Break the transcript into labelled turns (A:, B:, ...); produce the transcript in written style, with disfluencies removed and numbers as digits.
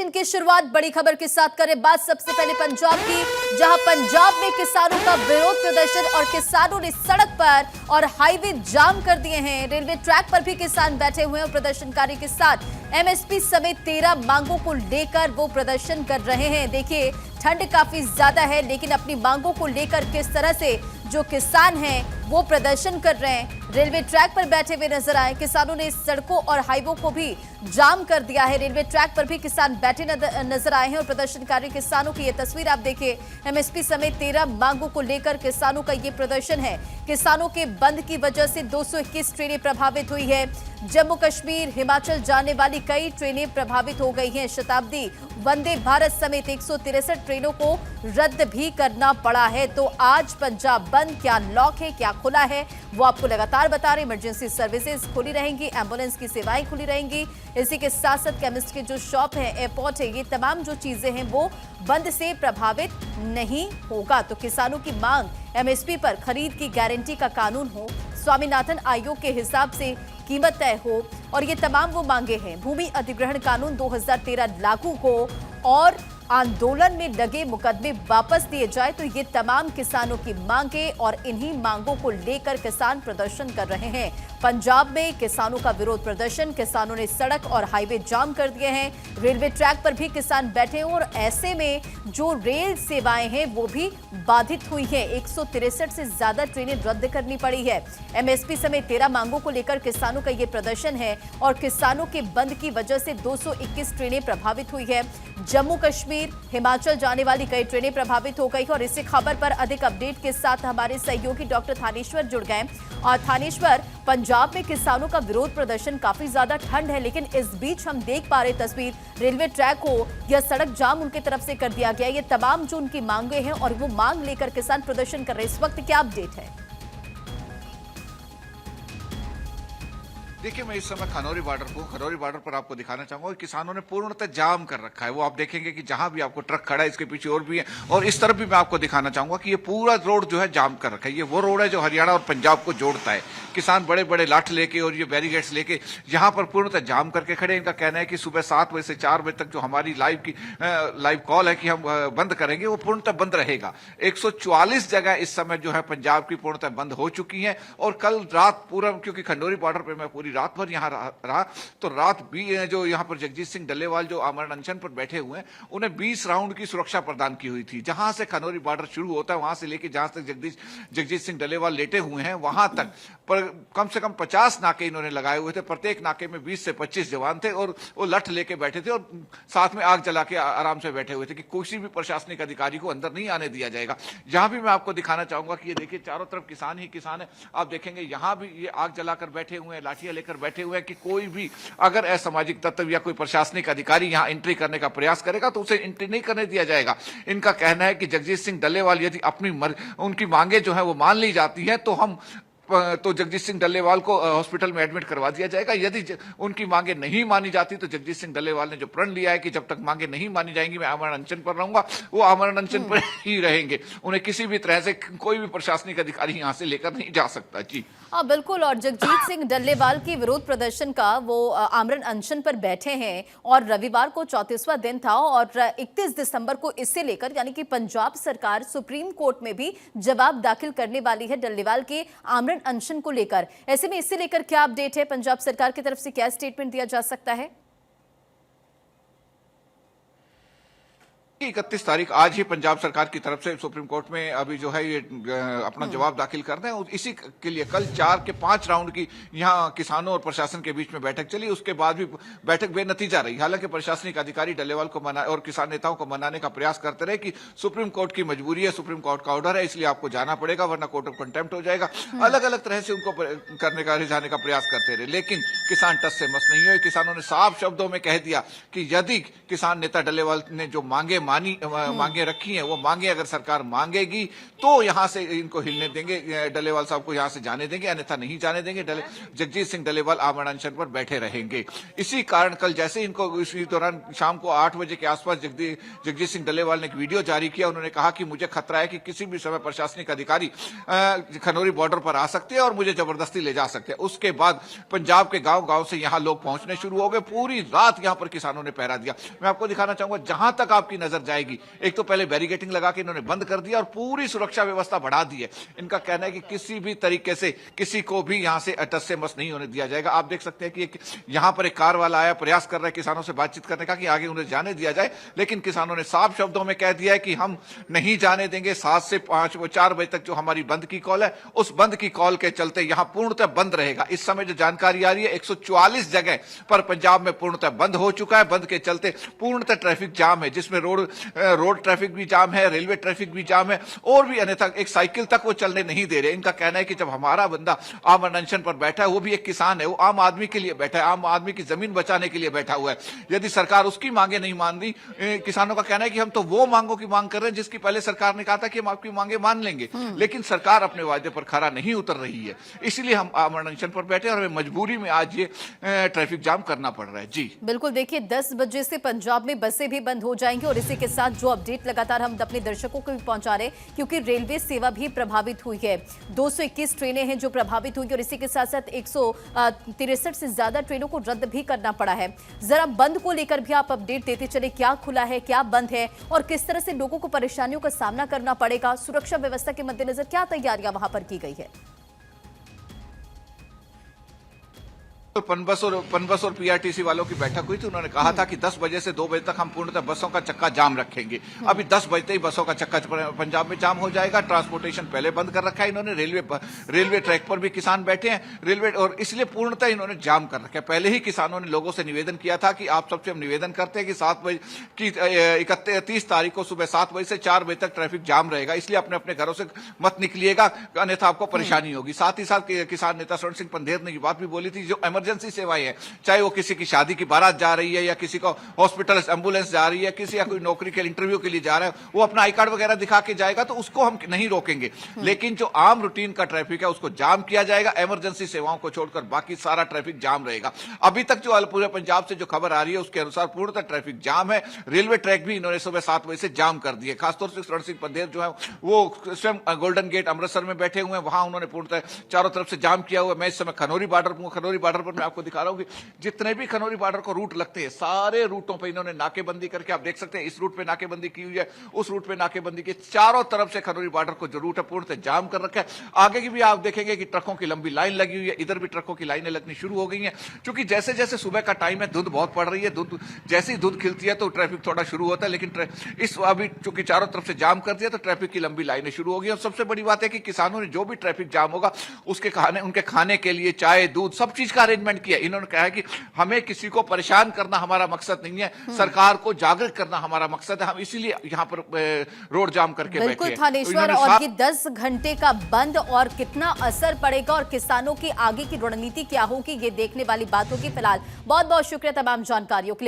A: Bulletin की शुरुआत बड़ी खबर के साथ करें। बात सबसे पहले पंजाब की, जहां पंजाब में किसानों का विरोध प्रदर्शन और किसानों ने सड़क पर और हाईवे जाम कर दिए हैं। रेलवे ट्रैक पर भी किसान बैठे हुए हैं और प्रदर्शनकारी के साथ एमएसपी समेत 13 मांगों को लेकर वो प्रदर्शन कर रहे हैं। देखिए, ठंड काफी ज्यादा है, लेकिन अपनी मांगों को लेकर किस तरह से जो किसान हैं वो प्रदर्शन कर रहे हैं। रेलवे ट्रैक पर बैठे हुए नजर आए। किसानों ने सड़कों और हाईवे को भी जाम कर दिया है। रेलवे ट्रैक पर भी किसान बैठे नजर आए हैं और प्रदर्शनकारी किसानों की ये तस्वीर आप देखिए। एमएसपी समेत 13 मांगों को लेकर किसानों का ये प्रदर्शन है। किसानों के बंद की वजह से 221 ट्रेनें प्रभावित हुई है। जम्मू कश्मीर, हिमाचल जाने वाली कई ट्रेनें प्रभावित हो गई हैं। शताब्दी, वंदे भारत समेत 163 ट्रेनों को रद्द भी करना पड़ा है। तो आज पंजाब बंद क्या लॉक है, क्या खुला है, वो आपको लगातार बता रहे। इमरजेंसी सर्विसेज खुली रहेंगी, एम्बुलेंस की सेवाएं खुली रहेंगी। इसी के साथ साथ केमिस्ट के जो शॉप है, एयरपोर्ट है, ये तमाम जो चीजें हैं वो बंद से प्रभावित नहीं होगा। तो किसानों की मांग एमएसपी पर खरीद की गारंटी का कानून हो, स्वामीनाथन आयोग के हिसाब से कीमत तय हो, और ये तमाम वो मांगे हैं। भूमि अधिग्रहण कानून 2013 लागू हो और आंदोलन में लगे मुकदमे वापस दिए जाए। तो ये तमाम किसानों की मांगे और इन्हीं मांगों को लेकर किसान प्रदर्शन कर रहे हैं। पंजाब में किसानों का विरोध प्रदर्शन, किसानों ने सड़क और हाईवे जाम कर दिए हैं। रेलवे ट्रैक पर भी किसान बैठे हैं और ऐसे में जो रेल सेवाएं हैं वो भी बाधित हुई है। 163 से ज्यादा ट्रेनें रद्द करनी पड़ी है। एमएसपी समेत 13 मांगों को लेकर किसानों का ये प्रदर्शन है और किसानों के बंद की वजह से 221 ट्रेनें प्रभावित हुई है। जम्मू कश्मीर, हिमाचल जाने वाली कई ट्रेनें प्रभावित हो गई। और इसी खबर पर अधिक अपडेट के साथ हमारे सहयोगी डॉक्टर थानेश्वर जुड़ गए। और थानेश्वर, पंजाब में किसानों का विरोध प्रदर्शन, काफी ज्यादा ठंड है, लेकिन इस बीच हम देख पा रहे तस्वीर, रेलवे ट्रैक हो या सड़क जाम उनकी तरफ से कर दिया गया। ये तमाम जो उनकी मांगे हैं और वो मांग लेकर किसान प्रदर्शन कर रहे हैं। इस वक्त क्या अपडेट है?
B: देखिए, मैं इस समय खनौरी बॉर्डर पर आपको दिखाना चाहूंगा। किसानों ने पूर्णतः जाम कर रखा है। वो आप देखेंगे कि जहां भी आपको ट्रक खड़ा है, इसके पीछे और भी है, और इस तरफ भी मैं आपको दिखाना चाहूंगा कि ये पूरा रोड जो है जाम कर रखा है। ये वो रोड है जो हरियाणा और पंजाब को जोड़ता है। किसान बड़े बड़े लाठ लेके और ये बैरिकेड्स लेके यहाँ पर पूर्णतः जाम करके खड़े। इनका कहना है कि सुबह 7 बजे से 4 बजे तक जो हमारी लाइव कॉल है कि हम बंद करेंगे, वो पूर्णतः बंद रहेगा। 144 जगह इस समय जो है पंजाब की पूर्णतः बंद हो चुकी है। और कल रात पूरा, क्योंकि खंडोरी बॉर्डर पर मैं पूरी रात भर यहाँ रहा, तो रात भी जो यहाँ पर जगजीत सिंह डल्लेवाल जो आमरण अनशन पर बैठे हुए हैं, उन्हें 20 राउंड की सुरक्षा प्रदान की हुई थी। जहां से खनौरी बॉर्डर शुरू होता है, वहां से लेके जहां तक जगजीत सिंह डल्लेवाल लेटे हुए हैं, वहां तक पर कम से कम 50 नाके इन्होंने लगाए हुए थे। प्रत्येक नाके में 20 से 25 जवान थे और वो लठ लेके बैठे थे और साथ में आग जला के आराम से बैठे हुए थे कि किसी भी प्रशासनिक अधिकारी को अंदर नहीं आने दिया जाएगा। यहां भी मैं आपको दिखाना चाहूंगा कि ये देखिए, चारों तरफ किसान ही किसान है। आप देखेंगे यहां भी ये आग जलाकर बैठे हुए हैं, लाठियां लेकर बैठे हुए हैं कि कोई भी अगर असामाजिक तत्व या कोई प्रशासनिक अधिकारी यहां एंट्री करने का प्रयास करेगा तो उसे एंट्री नहीं करने दिया जाएगा। इनका कहना है कि जगजीत सिंह डल्लेवाल यदि उनकी मांगे जो है वो मान ली जाती है तो जगजीत सिंह डल्लेवाल को हॉस्पिटल में एडमिट करवा दिया जाएगा। यदि उनकी मांगे नहीं मानी जाती तो जगजीत सिंह डल्लेवाल ने जो प्रण लिया है कि जब तक मांगे नहीं मानी जाएंगी मैं आमरण अनशन पर रहूंगा, वो आमरण अनशन पर ही रहेंगे। उन्हें किसी भी तरह से कोई भी प्रशासनिक अधिकारी यहां से लेकर नहीं जा सकता। जी
A: हाँ, बिल्कुल। और जगजीत सिंह डल्लेवाल की विरोध प्रदर्शन का वो आमरण अनशन पर बैठे हैं और रविवार को 34वां दिन था और 31 दिसंबर को इससे लेकर, यानी कि पंजाब सरकार सुप्रीम कोर्ट में भी जवाब दाखिल करने वाली है डल्लेवाल के आमरण अनशन को लेकर। ऐसे में इससे लेकर क्या अपडेट है? पंजाब सरकार की तरफ से क्या स्टेटमेंट दिया जा सकता है?
B: 31 तारीख आज ही पंजाब सरकार की तरफ से सुप्रीम कोर्ट में अभी जो है ये अपना जवाब दाखिल करना है। इसी के लिए कल 4 के 5 राउंड की यहाँ किसानों और प्रशासन के बीच में बैठक चली। उसके बाद भी बैठक बेनतीजा रही। हालांकि प्रशासनिक अधिकारी डल्लेवाल को और किसान नेताओं को मनाने का प्रयास करते रहे कि सुप्रीम कोर्ट की मजबूरी है, सुप्रीम कोर्ट का ऑर्डर है, इसलिए आपको जाना पड़ेगा वरना कोर्ट ऑफ कंटेम्प्ट हो जाएगा। अलग अलग तरह से उनको करने का रिझाने का प्रयास करते रहे, लेकिन किसान टस से मस नहीं हुए। किसानों ने साफ शब्दों में कह दिया कि यदि किसान नेता डल्लेवाल ने जो मांगे मांगे रखी हैं, वो मांगे अगर सरकार मांगेगी तो यहां से इनको हिलने देंगे, डलेवाल साहब को यहां से जाने देंगे, अन्यथा नहीं जाने देंगे। जगजीत सिंह डलेवाल आमरण अनशन पर बैठे रहेंगे। इसी कारण कल जैसे इनको इसी दौरान शाम को 8 बजे के आसपास जगजीत सिंह डलेवाल ने एक वीडियो जारी किया। उन्होंने कहा कि मुझे खतरा है कि किसी भी समय प्रशासनिक अधिकारी खनौरी बॉर्डर पर आ सकते हैं और मुझे जबरदस्ती ले जा सकते हैं। उसके बाद पंजाब के गांव-गांव से यहां लोग पहुंचने शुरू हो गए। पूरी रात यहां पर किसानों ने पहरा दिया। मैं आपको दिखाना चाहूंगा, जहां तक आपकी नजर जाएगी, एक तो पहले बैरिकेटिंग लगा के इन्होंने बंद कर दिया और पूरी सुरक्षा व्यवस्था बढ़ा दी है। इनका कहना है कि किसी भी तरीके से किसी को भी यहां से टस से मस नहीं होने दिया जाएगा। आप देख सकते हैं कि यहां पर एक कार वाला आया, प्रयास कर रहा है किसानों से बातचीत करने का कि आगे उन्हें जाने दिया जाए, लेकिन किसानों ने साफ शब्दों में कह दिया है कि हम नहीं जाने देंगे। 7 से 4 बजे तक जो हमारी बंद की कॉल है, उस बंद की कॉल के चलते यहां पूर्णतः बंद रहेगा। इस समय जो जानकारी आ रही है, 144 जगह पर पंजाब में पूर्णतः बंद हो चुका है। बंद के चलते पूर्णतः ट्रैफिक जाम है, जिसमें रोड ट्रैफिक भी जाम है, रेलवे ट्रैफिक भी जाम है और भी अन्यथा एक साइकिल तक वो चलने नहीं दे रहे। इनका कहना है कि जब हमारा बंदा आमरण अनशन पर बैठा है, वो भी एक किसान है, वो आम आदमी के लिए बैठा है, आम आदमी की जमीन बचाने के लिए बैठा हुआ है। यदि सरकार उसकी मांगे नहीं मान रही, किसानों का कहना है कि हम तो वो मांगों की मांग कर रहे हैं जिसकी पहले सरकार ने कहा था कि हम आपकी मांगे मान लेंगे, लेकिन सरकार अपने वायदे पर खरा नहीं उतर रही है। इसलिए हम आमरण अनशन पर बैठे और हमें मजबूरी में आज ये ट्रैफिक जाम करना पड़ रहा है। जी
A: बिल्कुल, देखिए 10 बजे से पंजाब में बसें भी बंद हो जाएंगी और इसी के साथ जो अपडेट लगातार हम अपने दर्शकों को भी पहुंचा रहे हैं, क्योंकि रेलवे सेवा भी प्रभावित हुई है। 221 ट्रेनें हैं जो प्रभावित हुई और इसी के साथ साथ 163 से ज्यादा ट्रेनों को रद्द भी करना पड़ा है। जरा बंद को लेकर भी आप अपडेट देते चले, क्या खुला है, क्या बंद है और किस तरह से लोगों को परेशानियों का सामना करना पड़ेगा। सुरक्षा व्यवस्था के मद्देनजर क्या तैयारियां वहां पर की गई है?
B: तो पनबस और पीआरटीसी वालों की बैठक हुई थी। उन्होंने कहा था कि 10 बजे से 2 बजे तक हम पूर्णतः बसों का चक्का जाम रखेंगे। अभी 10 बजते ही बसों का चक्का पंजाब में जाम हो जाएगा। ट्रांसपोर्टेशन पहले बंद कर रखा है इन्होंने। रेलवे ट्रैक पर भी किसान बैठे हैं रेलवे, और इसलिए पूर्णतः इन्होंने जाम कर रखा है। पहले ही किसानों ने लोगों से निवेदन किया था कि आप सबसे हम निवेदन करते हैं कि 7 बजे की 31 तारीख को सुबह 7 बजे से 4 बजे तक ट्रैफिक जाम रहेगा, इसलिए अपने अपने घरों से मत निकलिएगा, अन्यथा आपको परेशानी होगी। साथ ही साथ किसान नेता स्वर्ण सिंह पंधेर ने ये बात भी बोली थी, जो इमरजेंसी सेवाएं हैं, चाहे वो किसी की शादी की बारात जा रही है या किसी को हॉस्पिटल एम्बुलेंस जा रही है, किसी या कोई नौकरी के इंटरव्यू के लिए जा रहा है, वो अपना आई कार्ड वगैरह दिखा के जाएगा तो उसको हम नहीं रोकेंगे। लेकिन जो आम रूटीन का ट्रैफिक है उसको जाम किया जाएगा। इमरजेंसी सेवाओं को छोड़कर बाकी सारा ट्रैफिक जाम रहेगा। अभी तक जो पूरे पंजाब से जो खबर आ रही है उसके अनुसार पूर्णतः ट्रैफिक जाम है। रेलवे ट्रैक भी इन्होंने सुबह 7 बजे से जाम कर दिए। खासतौर से स्वर्ण सिंह पंधेर जो है वो स्वयं गोल्डन गेट अमृतसर में बैठे हुए हैं, वहां उन्होंने पूर्णतः चारों तरफ से जाम किया हुआ है। मैं इस समय खनौरी बॉर्डर पर मैं आपको दिखा रहा हूं कि जितने भी खनौरी बॉर्डर को रूट लगते हैं, सारे रूटों पर इन्होंने नाकेबंदी करके, आप देख सकते हैं इस रूट पे नाकेबंदी की हुई है, उस रूट पे नाकेबंदी की, चारों तरफ से खनौरी बॉर्डर को जो रूट है पूर्णतः जाम कर रखा है। आगे की भी आप देखेंगे कि ट्रकों की लंबी लाइन लगी हुई है, इधर भी ट्रकों की लाइनें लगनी शुरू हो गई हैं। क्योंकि जैसे जैसे सुबह का टाइम है, धुंध बहुत पड़ रही है, धुंध जैसे ही धुंध खिलती है तो ट्रैफिक थोड़ा शुरू होता है, लेकिन इस अभी चूंकि चारों तरफ से जाम कर दिया तो ट्रैफिक की लंबी लाइनें शुरू हो गई। और सबसे बड़ी बात है कि किसानों ने जो भी ट्रैफिक जाम होगा उनके खाने के लिए चाय दूध सब चीज का अरेंजमेंट किया। इन्होंने कहा है कि हमें किसी को परेशान करना हमारा मकसद नहीं है, सरकार को जागृत करना हमारा मकसद है। हम इसीलिए यहाँ पर रोड जाम करके बैठे हैं।
A: बिल्कुल थानेश्वर, और ये 10 घंटे का बंद और कितना असर पड़ेगा और किसानों की आगे की रणनीति क्या होगी, ये देखने वाली बात होगी। फिलहाल बहुत बहुत शुक्रिया तमाम जानकारियों के लिए।